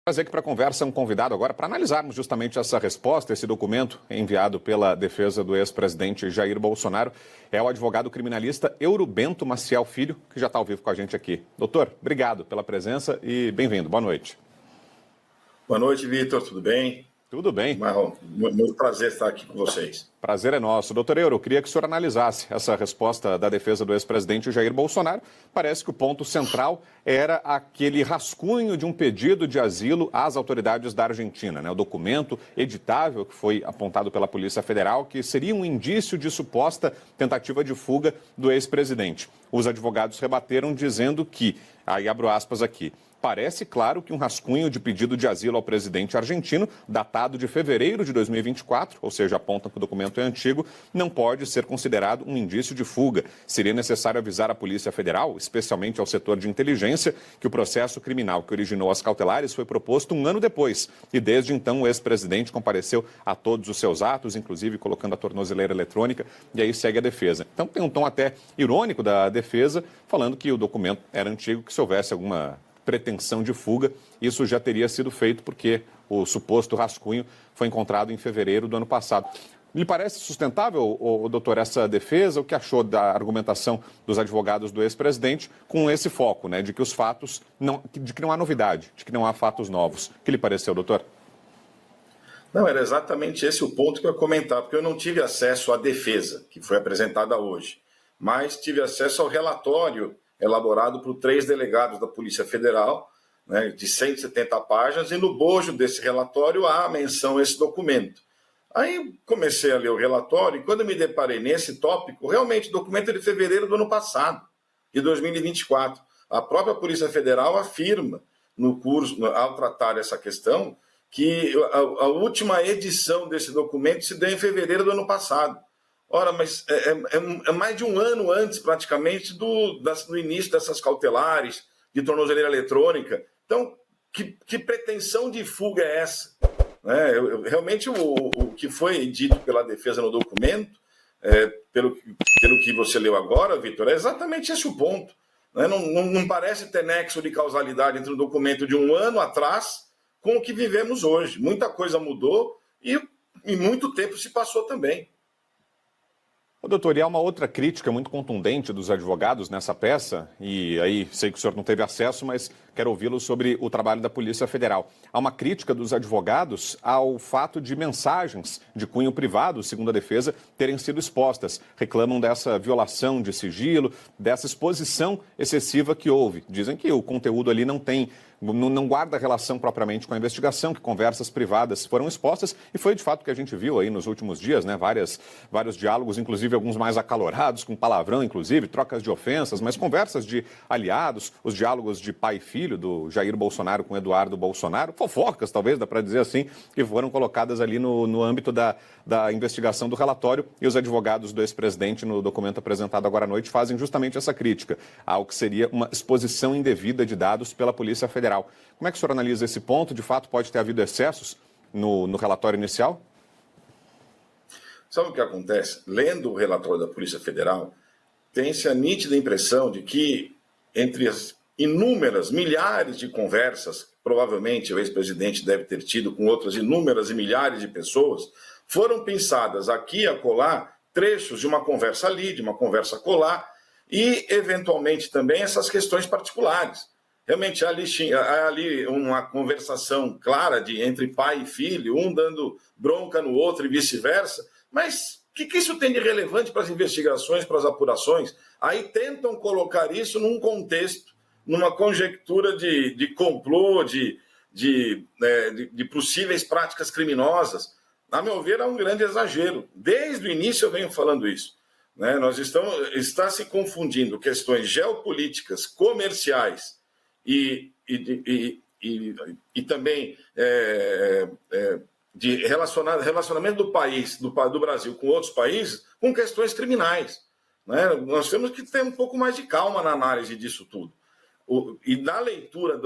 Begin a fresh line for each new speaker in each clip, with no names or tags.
Trazer aqui para a conversa um convidado agora para analisarmos justamente essa resposta, esse documento enviado pela defesa do ex-presidente Jair Bolsonaro. É o advogado criminalista Eurobento Maciel Filho, que já está ao vivo com a gente aqui. Doutor, obrigado pela presença e bem-vindo. Boa noite.
Boa noite, Vitor. Tudo bem?
Tudo bem.
Muito prazer estar aqui com vocês.
Prazer é nosso. Doutor Euro, eu queria que o senhor analisasse essa resposta da defesa do ex-presidente Jair Bolsonaro. Parece que o ponto central era aquele rascunho de um pedido de asilo às autoridades da Argentina, né? O documento editável que foi apontado pela Polícia Federal, que seria um indício de suposta tentativa de fuga do ex-presidente. Os advogados rebateram dizendo que, aí abro aspas aqui, parece claro que um rascunho de pedido de asilo ao presidente argentino, datado de fevereiro de 2024, ou seja, aponta que o documento é antigo, não pode ser considerado um indício de fuga. Seria necessário avisar a Polícia Federal, especialmente ao setor de inteligência, que o processo criminal que originou as cautelares foi proposto um ano depois. E desde então o ex-presidente compareceu a todos os seus atos, inclusive colocando a tornozeleira eletrônica, e aí segue a defesa. Então tem um tom até irônico da defesa, falando que o documento era antigo, que se houvesse alguma pretensão de fuga, isso já teria sido feito porque o suposto rascunho foi encontrado em fevereiro do ano passado. Lhe parece sustentável, doutor, essa defesa? O que achou da argumentação dos advogados do ex-presidente com esse foco, né, de que os fatos, de que não há novidade, de que não há fatos novos? O que lhe pareceu, doutor?
Não, era exatamente esse o ponto que eu ia comentar, porque eu não tive acesso à defesa, que foi apresentada hoje, mas tive acesso ao relatório elaborado por 3 delegados da Polícia Federal, né, de 170 páginas, e no bojo desse relatório há a menção a esse documento. Aí comecei a ler o relatório e quando me deparei nesse tópico, realmente o documento é de fevereiro do ano passado, de 2024. A própria Polícia Federal afirma no curso, ao tratar essa questão, que a última edição desse documento se deu em fevereiro do ano passado. Ora, mas é mais de um ano antes, praticamente, do início dessas cautelares, de tornozeleira eletrônica. Então, que pretensão de fuga é essa? Realmente, o que foi dito pela defesa no documento, pelo que você leu agora, Vitor, é exatamente esse o ponto. Não parece ter nexo de causalidade entre o documento de um ano atrás com o que vivemos hoje. Muita coisa mudou e muito tempo se passou também.
Doutor, e há uma outra crítica muito contundente dos advogados nessa peça, e aí sei que o senhor não teve acesso, mas quero ouvi-lo sobre o trabalho da Polícia Federal. Há uma crítica dos advogados ao fato de mensagens de cunho privado, segundo a defesa, terem sido expostas. Reclamam dessa violação de sigilo, dessa exposição excessiva que houve. Dizem que o conteúdo ali não guarda relação propriamente com a investigação, que conversas privadas foram expostas, e foi de fato o que a gente viu aí nos últimos dias, né? Vários diálogos, inclusive alguns mais acalorados, com palavrão, inclusive, trocas de ofensas, mas conversas de aliados, os diálogos de pai e filho do Jair Bolsonaro com Eduardo Bolsonaro, fofocas, talvez, dá para dizer assim, que foram colocadas ali no âmbito da investigação do relatório, e os advogados do ex-presidente, no documento apresentado agora à noite, fazem justamente essa crítica ao que seria uma exposição indevida de dados pela Polícia Federal. Como é que o senhor analisa esse ponto? De fato, pode ter havido excessos no relatório inicial?
Sabe o que acontece? Lendo o relatório da Polícia Federal, tem-se a nítida impressão de que, entre as inúmeras, milhares de conversas, provavelmente o ex-presidente deve ter tido com outras inúmeras e milhares de pessoas, foram pensadas aqui e acolá trechos de uma conversa ali, de uma conversa acolá, e, eventualmente, também essas questões particulares. Realmente, há ali uma conversação clara entre pai e filho, um dando bronca no outro e vice-versa, mas o que isso tem de relevante para as investigações, para as apurações? Aí tentam colocar isso num contexto, numa conjectura de complô, de possíveis práticas criminosas. A meu ver, é um grande exagero. Desde o início eu venho falando isso. Está se confundindo questões geopolíticas, comerciais e também de relacionamento do país, do Brasil com outros países, com questões criminais. Nós temos que ter um pouco mais de calma na análise disso tudo. E na leitura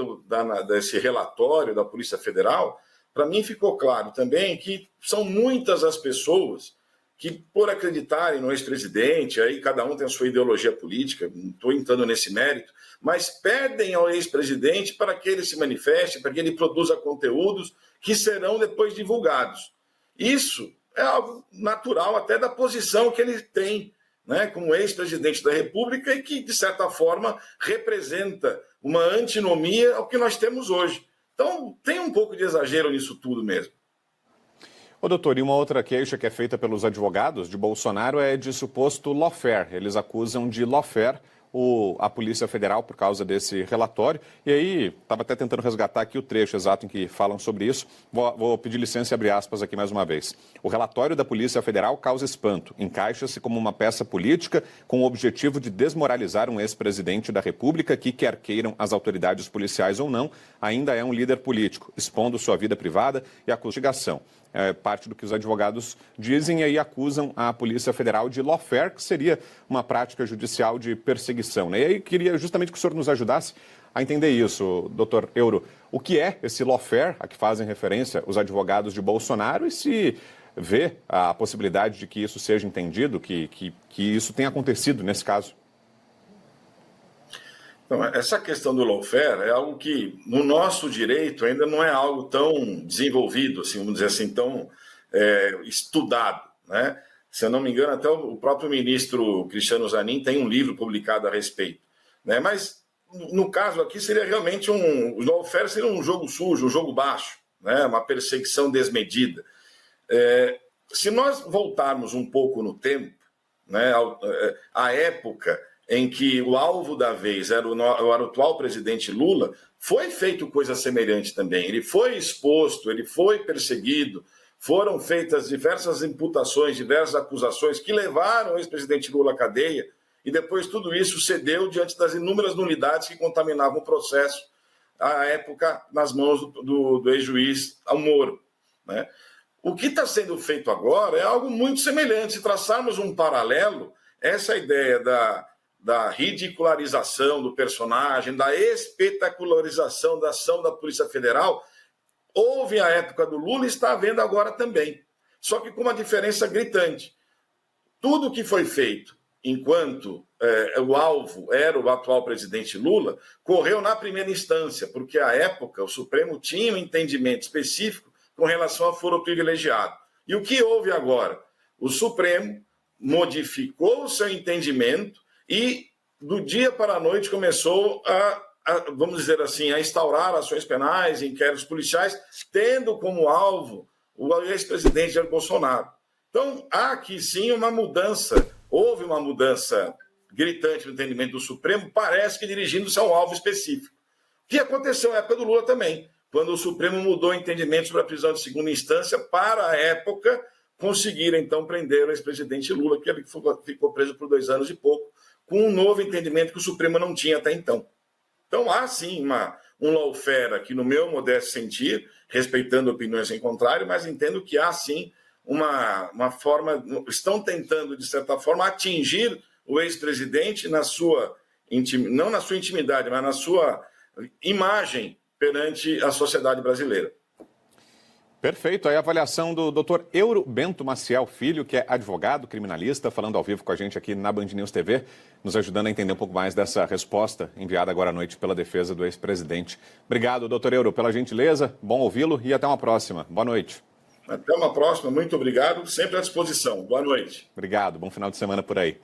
desse relatório da Polícia Federal, para mim ficou claro também que são muitas as pessoas que, por acreditarem no ex-presidente, aí cada um tem a sua ideologia política, não estou entrando nesse mérito, mas pedem ao ex-presidente para que ele se manifeste, para que ele produza conteúdos que serão depois divulgados. Isso é algo natural até da posição que ele tem, né, como ex-presidente da República e que, de certa forma, representa uma antinomia ao que nós temos hoje. Então, tem um pouco de exagero nisso tudo mesmo.
Ô, doutor, e uma outra queixa que é feita pelos advogados de Bolsonaro é de suposto lawfare. Eles acusam de lawfare a Polícia Federal por causa desse relatório. E aí, estava até tentando resgatar aqui o trecho exato em que falam sobre isso. Vou pedir licença e abrir aspas aqui mais uma vez. O relatório da Polícia Federal causa espanto. Encaixa-se como uma peça política com o objetivo de desmoralizar um ex-presidente da República que, quer queiram as autoridades policiais ou não, ainda é um líder político, expondo sua vida privada e a investigação. É parte do que os advogados dizem e aí acusam a Polícia Federal de lawfare, que seria uma prática judicial de perseguição, né? E aí queria justamente que o senhor nos ajudasse a entender isso, doutor Euro. O que é esse lawfare a que fazem referência os advogados de Bolsonaro e se vê a possibilidade de que isso seja entendido, que isso tenha acontecido nesse caso?
Então, essa questão do lawfare é algo que, no nosso direito, ainda não é algo tão desenvolvido, assim, vamos dizer assim, tão estudado, né? Se eu não me engano, até o próprio ministro Cristiano Zanin tem um livro publicado a respeito, né? Mas, no caso aqui, seria realmente o lawfare seria um jogo sujo, um jogo baixo, né? Uma perseguição desmedida. Se nós voltarmos um pouco no tempo, né, a época em que o alvo da vez era o atual presidente Lula, foi feito coisa semelhante também. Ele foi exposto, ele foi perseguido, foram feitas diversas imputações, diversas acusações que levaram o ex-presidente Lula à cadeia, e depois tudo isso cedeu diante das inúmeras nulidades que contaminavam o processo, à época, nas mãos do ex-juiz Moro, né? O que está sendo feito agora é algo muito semelhante. Se traçarmos um paralelo, essa ideia da ridicularização do personagem, da espetacularização da ação da Polícia Federal, houve a época do Lula e está havendo agora também. Só que com uma diferença gritante. Tudo que foi feito enquanto o alvo era o atual presidente Lula, correu na primeira instância, porque à época o Supremo tinha um entendimento específico com relação ao foro privilegiado. E o que houve agora? O Supremo modificou o seu entendimento e, do dia para a noite, começou vamos dizer assim, a instaurar ações penais, inquéritos policiais, tendo como alvo o ex-presidente Jair Bolsonaro. Então, há aqui sim uma mudança, houve uma mudança gritante no entendimento do Supremo, parece que dirigindo-se a um alvo específico. O que aconteceu na época do Lula também, quando o Supremo mudou o entendimento sobre a prisão de segunda instância para, a época, conseguir, então, prender o ex-presidente Lula, que ele ficou preso por 2 anos e pouco, com um novo entendimento que o Supremo não tinha até então. Então, há sim um lawfare aqui, no meu modesto sentir, respeitando opiniões em contrário, mas entendo que há sim uma forma, estão tentando, de certa forma, atingir o ex-presidente não na sua intimidade, mas na sua imagem perante a sociedade brasileira.
Perfeito. Aí a avaliação do Dr. Euro Bento Maciel Filho, que é advogado criminalista, falando ao vivo com a gente aqui na Band News TV, nos ajudando a entender um pouco mais dessa resposta enviada agora à noite pela defesa do ex-presidente. Obrigado, doutor Euro, pela gentileza, bom ouvi-lo e até uma próxima. Boa noite.
Até uma próxima, muito obrigado, sempre à disposição. Boa noite.
Obrigado, bom final de semana por aí.